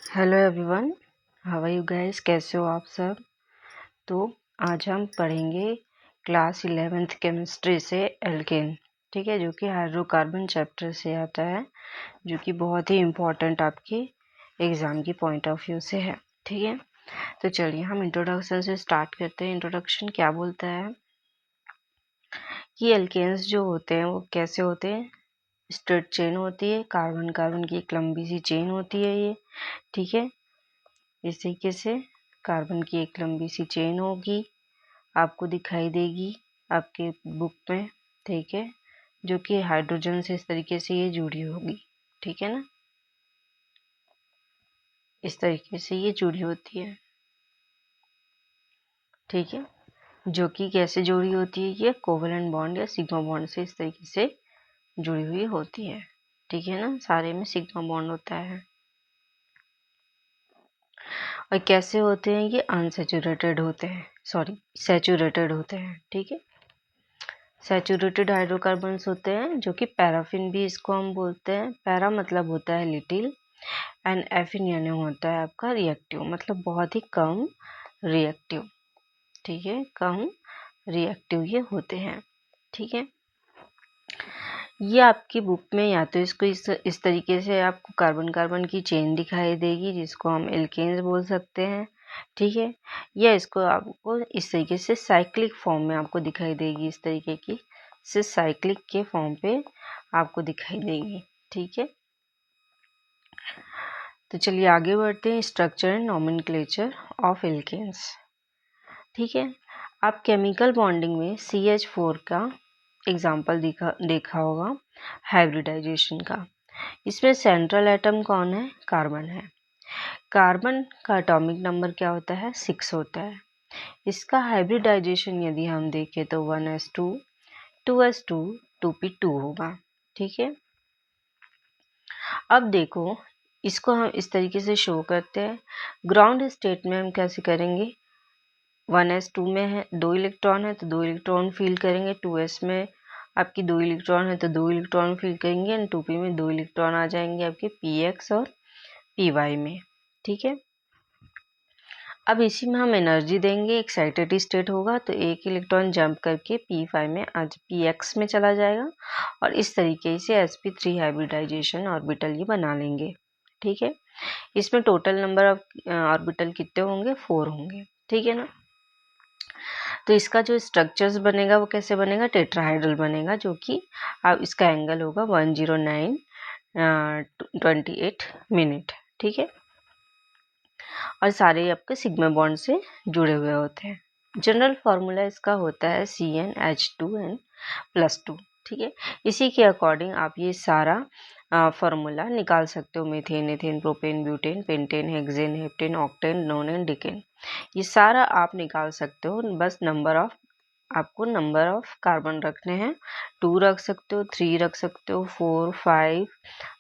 Hello everyone, how are you guys. कैसे हो आप सब। तो आज हम पढ़ेंगे क्लास 11th केमिस्ट्री से एल्केन, ठीक है, जो कि हाइड्रोकार्बन चैप्टर से आता है, जो कि बहुत ही इम्पोर्टेंट आपकी एग्ज़ाम की पॉइंट ऑफ व्यू से है। ठीक है, तो चलिए हम इंट्रोडक्शन से स्टार्ट करते हैं। इंट्रोडक्शन क्या बोलता है कि एल्केन्स जो होते हैं वो कैसे होते हैं। स्ट्रेट चेन होती है, कार्बन कार्बन की एक लंबी सी चेन होती है ये, ठीक है। इस तरीके से कार्बन की एक लंबी सी चेन होगी, आपको दिखाई देगी आपके बुक में, ठीक है, जो कि हाइड्रोजन से इस तरीके से ये जुड़ी होगी, ठीक है ना। इस तरीके से ये जुड़ी होती है, ठीक है, जो कि कैसे जुड़ी होती है, ये कोवलेंट बॉन्ड या सिग्मा बॉन्ड से इस तरीके से जुड़ी हुई होती है, ठीक है ना। सारे में सिग्मा बॉन्ड होता है। और कैसे होते हैं ये, अनसैचुरेटेड होते हैं, सैचुरेटेड होते हैं, ठीक है। सैचुरेटेड हाइड्रोकार्बन्स होते हैं, जो कि पैराफिन भी इसको हम बोलते हैं। पैरा मतलब होता है लिटिल, एंड एफिन यानी होता है आपका रिएक्टिव, मतलब बहुत ही कम रिएक्टिव, ठीक है, कम रिएक्टिव ये होते हैं, ठीक है। ये आपकी बुक में या तो इसको इस तरीके से आपको कार्बन कार्बन की चेन दिखाई देगी, जिसको हम एल्केन्स बोल सकते हैं, ठीक है, या इसको आपको इस तरीके से साइक्लिक फॉर्म में आपको दिखाई देगी, इस तरीके की से साइक्लिक के फॉर्म पे आपको दिखाई देगी, ठीक है। तो चलिए आगे बढ़ते हैं। Structure and nomenclature of alkanes, ठीक है। आप केमिकल बॉन्डिंग में CH4 का एग्जाम्पल देखा होगा हाइब्रिडाइजेशन का। इसमें सेंट्रल एटम कौन है, कार्बन है। कार्बन का एटॉमिक नंबर क्या होता है, 6 होता है। इसका हाइब्रिडाइजेशन यदि हम देखें तो 1s2 2s2 2p2 होगा, ठीक है। अब देखो, इसको हम इस तरीके से शो करते हैं। ग्राउंड स्टेट में हम कैसे करेंगे, 1s2 में है 2 इलेक्ट्रॉन है तो 2 इलेक्ट्रॉन फील करेंगे, 2s में आपकी 2 इलेक्ट्रॉन है तो 2 इलेक्ट्रॉन फील करेंगे, एंड 2p में 2 इलेक्ट्रॉन आ जाएंगे आपके px और py में, ठीक है। अब इसी में हम एनर्जी देंगे, एक्साइटेड स्टेट होगा तो एक इलेक्ट्रॉन जंप करके p5 में आज px में चला जाएगा, और इस तरीके से sp3 हाइब्रिडाइजेशन ऑर्बिटल ये बना लेंगे, ठीक है। इसमें टोटल नंबर ऑफ ऑर्बिटल कितने होंगे, 4 होंगे, ठीक है ना। तो इसका जो स्ट्रक्चर्स बनेगा वो कैसे बनेगा, टेट्राहाइड्रल बनेगा, जो कि अब इसका एंगल होगा 109.28 मिनट, ठीक है। और सारे आपके सिग्मा बॉन्ड से जुड़े हुए होते हैं। जनरल फार्मूला इसका होता है CnH2n+2, ठीक है। इसी के अकॉर्डिंग आप ये सारा फार्मूला निकाल सकते हो। Methane, ethane, propane, butane, pentane, hexane, heptane, octane, nonane, decane, ये सारा आप निकाल सकते हो। बस आपको नंबर ऑफ कार्बन रखने हैं, 2 रख सकते हो, 3 रख सकते हो, 4, 5,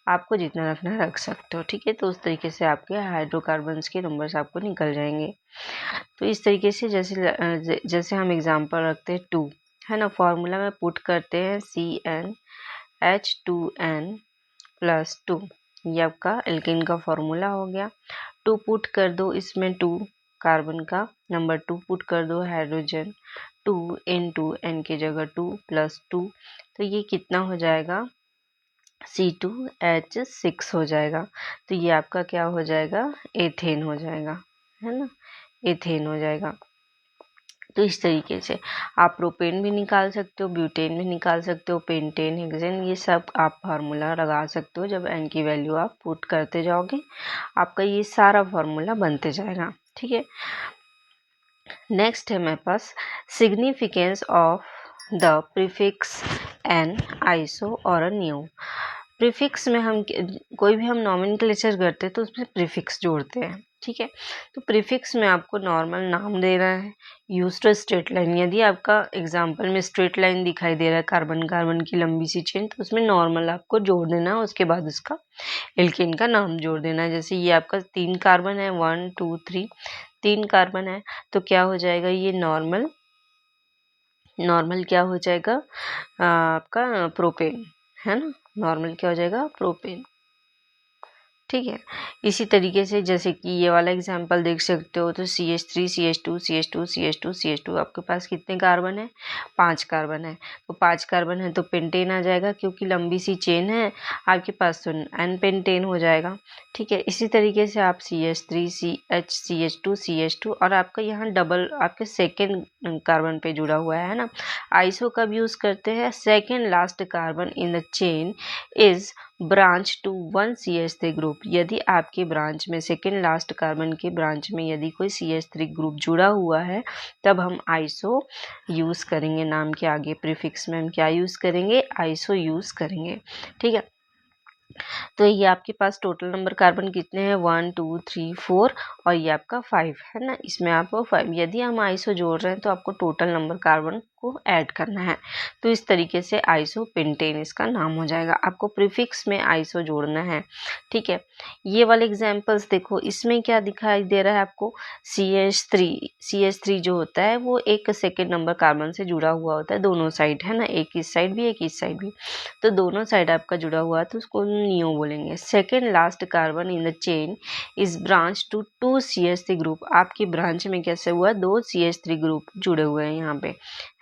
आपको जितना रखना है रख सकते हो, ठीक है। तो उस तरीके से आपके हाइड्रोकार्बन्स के नंबर्स आपको निकल जाएंगे। तो इस तरीके से जैसे हम एग्जांपल रखते हैं 2, है ना, फॉर्मूला में पुट करते हैं CnH2n+2, ये आपका एल्केन का फॉर्मूला हो गया। 2 पुट कर दो इसमें, 2 कार्बन का नंबर 2 पुट कर दो, हाइड्रोजन 2 N2, N की जगह 2 + 2, तो ये कितना हो जाएगा, C2H6 हो जाएगा। तो ये आपका क्या हो जाएगा, एथेन हो जाएगा, है ना, एथेन हो जाएगा। तो इस तरीके से आप प्रोपेन भी निकाल सकते हो, ब्यूटेन भी निकाल सकते हो, पेंटेन, हेक्सेन, ये सब आप फार्मूला लगा सकते हो। जब n की वैल्यू आप पुट करते जाओगे आपका ये सारा फार्मूला बनते जाएगा, ठीक है। नेक्स्ट है मेरे पास significance of the prefix n, iso और न्यू। प्रीफिक्स में हम कोई भी हम नॉमेनक्लेचर करते हैं तो उसमें प्रीफिक्स जोड़ते हैं, ठीक है। तो प्रीफिक्स में आपको नॉर्मल नाम देना है, यूज टू स्ट्रेट लाइन। यदि आपका एग्जांपल में स्ट्रेट लाइन दिखाई दे रहा है, कार्बन कार्बन की लंबी सी चेन, तो उसमें नॉर्मल आपको जोड़ देना है, उसके बाद उसका एल्केन का नाम जोड़ देना है। जैसे ये आपका 3 कार्बन है, 1 2 3, 3 कार्बन है, तो क्या हो जाएगा, ये नॉर्मल क्या हो जाएगा, आपका प्रोपेन, है ना, नॉर्मल क्या हो जाएगा, प्रोपेन, ठीक है। इसी तरीके से जैसे कि ये वाला एग्जांपल देख सकते हो, तो CH3 CH2 CH2 CH2 CH2 आपके पास कितने कार्बन है? 5 कार्बन है। तो 5 कार्बन है तो पेंटेन आ जाएगा, क्योंकि लंबी सी चेन है आपके पास, तो एन पेंटेन हो जाएगा। ठीक है। इसी तरीके से आप CH3 CH CH2 CH2 और आपका यहाँ डबल आपके सेकेंड कार्बन पे जुड़ा हुआ है ना। आइसो कब यूज करते हैं? Second last carbon in the chain is branch to 1 CH3 group. यदि आपके ब्रांच में सेकेंड लास्ट कार्बन के ब्रांच में यदि कोई CH3 ग्रुप जुड़ा हुआ है, तब हम आइसो यूज करेंगे। नाम के आगे प्रीफिक्स में हम क्या यूज करेंगे? आइसो यूज करेंगे। ठीक है। तो ये आपके पास टोटल नंबर कार्बन कितने हैं? 1 2 3 4 और ये आपका 5 है ना। इसमें आपको 5, यदि हम आइसो जोड़ रहे हैं तो आपको टोटल नंबर कार्बन को ऐड करना है। तो इस तरीके से आइसो पेंटेन इसका नाम हो जाएगा। आपको प्रीफिक्स में आइसो जोड़ना है। ठीक है। ये वाले एग्जाम्पल्स देखो, इसमें क्या दिखाई दे रहा है आपको? CH3 जो होता है वो एक सेकेंड नंबर कार्बन से जुड़ा हुआ होता है, दोनों साइड है ना, एक इस साइड भी एक इस साइड भी, तो दोनों साइड आपका जुड़ा हुआ है तो उसको नियो बोलेंगे। Second last carbon in the chain is branch to 2 CH3 group. आपकी ब्रांच में कैसे हुआ? 2 CH3 ग्रुप जुड़े हुए हैं यहाँ पे,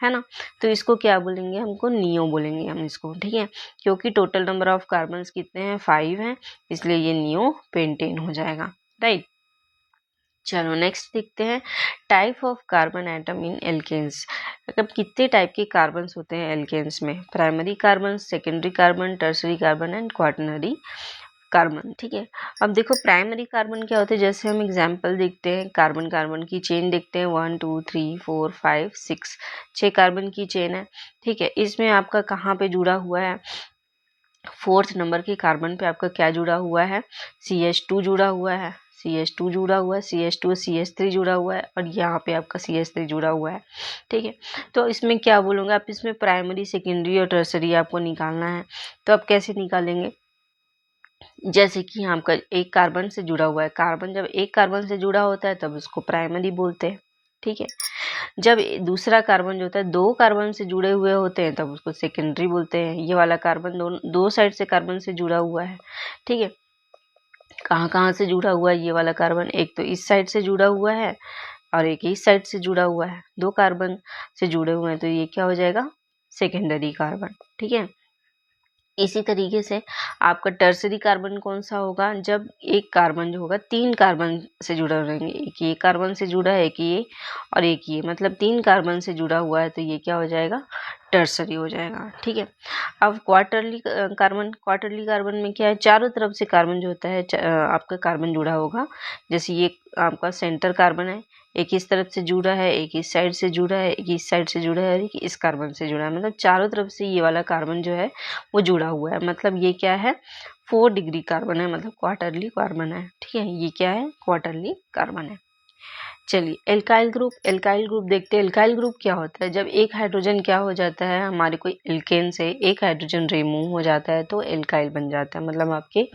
है ना। तो इसको क्या बोलेंगे? हमको नियो बोलेंगे हम इसको। ठीक है। क्योंकि टोटल नंबर ऑफ कार्बन कितने हैं? 5 हैं, इसलिए ये नियो पेंटेन हो जाएगा। राइट। चलो नेक्स्ट देखते हैं type of carbon atom in alkanes. मतलब कितने टाइप के कार्बन होते हैं एल्केन्स में? Primary carbon, secondary carbon, tertiary carbon and quaternary carbon. ठीक है। अब देखो प्राइमरी कार्बन क्या होते हैं, जैसे हम एग्जांपल देखते हैं, कार्बन कार्बन की चेन देखते हैं, 1 2 3 4 5 6, 6 कार्बन की चेन है। ठीक है। इसमें आपका कहाँ पे जुड़ा हुआ है? 4th नंबर के कार्बन पे आपका क्या जुड़ा हुआ है? CH2 जुड़ा हुआ है, CH2 जुड़ा हुआ है, CH2 CH3 जुड़ा हुआ है और यहाँ पे आपका CH3 जुड़ा हुआ है। ठीक है। तो इसमें क्या बोलूँगा, आप इसमें प्राइमरी, सेकेंडरी और टर्सरी आपको निकालना है। तो आप कैसे निकालेंगे? जैसे कि यहाँ आपका एक कार्बन से जुड़ा हुआ है, कार्बन जब एक कार्बन से जुड़ा होता है तब उसको प्राइमरी बोलते हैं। ठीक है। जब दूसरा कार्बन जो होता है 2 कार्बन से जुड़े हुए होते हैं तब उसको सेकेंडरी बोलते हैं। ये वाला कार्बन दो साइड से कार्बन से जुड़ा हुआ है। ठीक है। कहाँ कहाँ से जुड़ा हुआ है ये वाला कार्बन? एक तो इस साइड से जुड़ा हुआ है और एक इस साइड से जुड़ा हुआ है, 2 कार्बन से जुड़े हुए हैं, तो ये क्या हो जाएगा? Secondary carbon. ठीक है। इसी तरीके से आपका टर्सरी कार्बन कौन सा होगा? जब एक कार्बन जो होगा 3 कार्बन से जुड़ा रहेंगे, एक ये कार्बन से जुड़ा है, एक ये और एक ये, मतलब 3 कार्बन से जुड़ा हुआ है, तो ये क्या हो जाएगा? टर्सरी हो जाएगा। ठीक है। अब क्वार्टरली कार्बन में क्या है? चारों तरफ से कार्बन जो होता है आपका कार्बन जुड़ा होगा। जैसे ये आपका सेंटर कार्बन है, एक इस तरफ से जुड़ा है, एक इस साइड से जुड़ा है, एक इस साइड से जुड़ा है, एक इस कार्बन से जुड़ा है, मतलब चारों तरफ से ये वाला कार्बन जो है वो जुड़ा हुआ है। मतलब ये क्या है? 4 डिग्री कार्बन है, मतलब क्वार्टरली कार्बन है। ठीक है। ये क्या है? क्वार्टरली कार्बन है। चलिए एल्काइल ग्रुप देखते हैं। एल्काइल ग्रुप क्या होता है? जब एक हाइड्रोजन क्या हो जाता है, हमारे कोई एल्केन से एक हाइड्रोजन रिमूव हो जाता है तो एल्काइल बन जाता है। मतलब आपके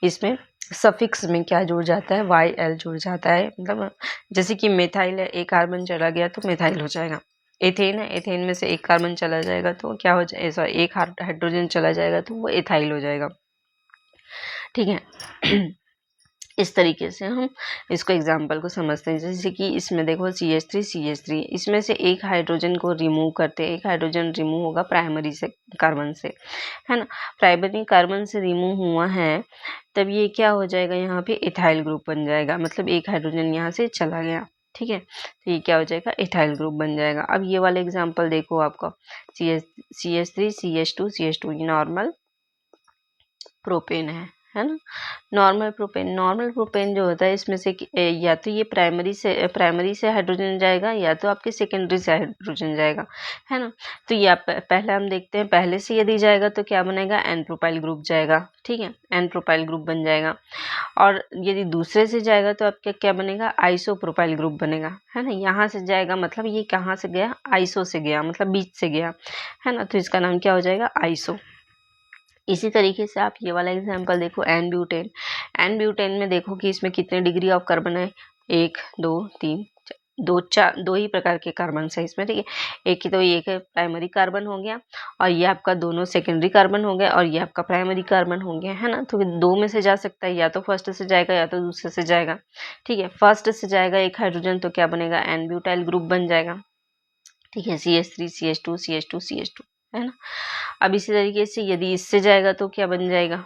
इसमें सफिक्स में क्या जुड़ जाता है? YL जुड़ जाता है। मतलब जैसे कि मेथाइल है, एक कार्बन चला गया तो मेथाइल हो जाएगा। एथेन है, एथेन में से एक कार्बन चला जाएगा तो क्या हो जाएगा? सॉरी, एक हाइड्रोजन चला जाएगा तो वो एथाइल हो जाएगा। ठीक है। इस तरीके से हम इसको एग्जाम्पल को समझते हैं। जैसे कि इसमें देखो CH3 इसमें से एक हाइड्रोजन को रिमूव करते हैं, एक हाइड्रोजन रिमूव होगा प्राइमरी से कार्बन से, है ना। प्राइमरी कार्बन से रिमूव हुआ है तब ये क्या हो जाएगा? यहाँ पे इथाइल ग्रुप बन जाएगा, मतलब एक हाइड्रोजन यहाँ से चला गया। ठीक है। तो ये क्या हो जाएगा? इथाइल ग्रुप बन जाएगा। अब ये वाला एग्जाम्पल देखो आपका CH3 CH2 ये नॉर्मल प्रोपेन है ना। नॉर्मल प्रोपेन जो होता है इसमें से या तो ये प्राइमरी से हाइड्रोजन जाएगा या तो आपके सेकेंडरी से हाइड्रोजन जाएगा, है ना। तो ये आप पहले हम देखते हैं, पहले से यदि जाएगा तो क्या बनेगा? एन प्रोपाइल ग्रुप जाएगा। ठीक है। एन प्रोपाइल ग्रुप बन जाएगा। और यदि दूसरे से जाएगा तो आपका क्या बनेगा? आइसो प्रोपाइल ग्रुप बनेगा, है ना। यहाँ से जाएगा मतलब ये कहाँ से गया? आइसो से गया, मतलब बीच से गया, है ना। तो इसका नाम क्या हो जाएगा? आइसो। इसी तरीके से आप ये वाला एग्जांपल देखो, एन ब्यूटेन में देखो कि इसमें कितने डिग्री ऑफ कार्बन है? 1 2 3 दो ही प्रकार के कार्बन है इसमें, ठीक है। एक ही तो ये प्राइमरी कार्बन हो गया और ये आपका दोनों सेकेंडरी कार्बन हो गया और ये आपका प्राइमरी कार्बन हो गया, है ना। तो दो में से जा सकता है, या तो फर्स्ट से जाएगा या तो दूसरे से जाएगा, ठीक है। फर्स्ट से जाएगा एक हाइड्रोजन तो क्या बनेगा, एन ब्यूटाइल ग्रुप बन जाएगा, ठीक है। CH3 CH2 CH2 CH2, है ना। अब इसी तरीके से यदि इससे जाएगा तो क्या बन जाएगा,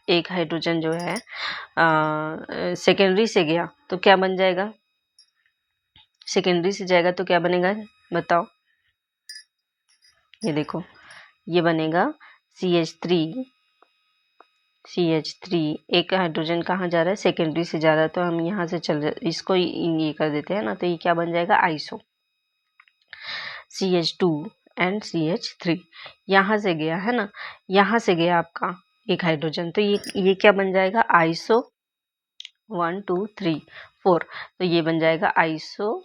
एक हाइड्रोजन जो है सेकेंडरी से गया तो क्या बन जाएगा, सेकेंडरी से जाएगा तो क्या बनेगा बताओ। ये देखो, ये बनेगा CH3 एक हाइड्रोजन कहाँ जा रहा है, सेकेंडरी से जा रहा है, तो हम यहाँ से इसको ये कर देते हैं ना, तो ये क्या बन जाएगा, आइसो। CH2 एंड CH3 यहाँ से गया, है ना, यहाँ से गया आपका एक हाइड्रोजन, तो ये क्या बन जाएगा, आइसो 1 2 3 4, तो ये बन जाएगा आइसो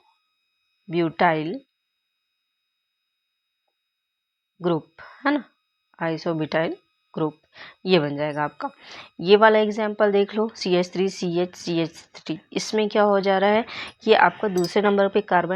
ब्यूटाइल ग्रुप, है ना, आइसोब्यूटाइल ग्रुप, ये बन जाएगा आपका। ये वाला एग्जाम्पल देख लो, CH3 CH CH3, इसमें क्या हो जा रहा है कि आपका दूसरे नंबर पे कार्बन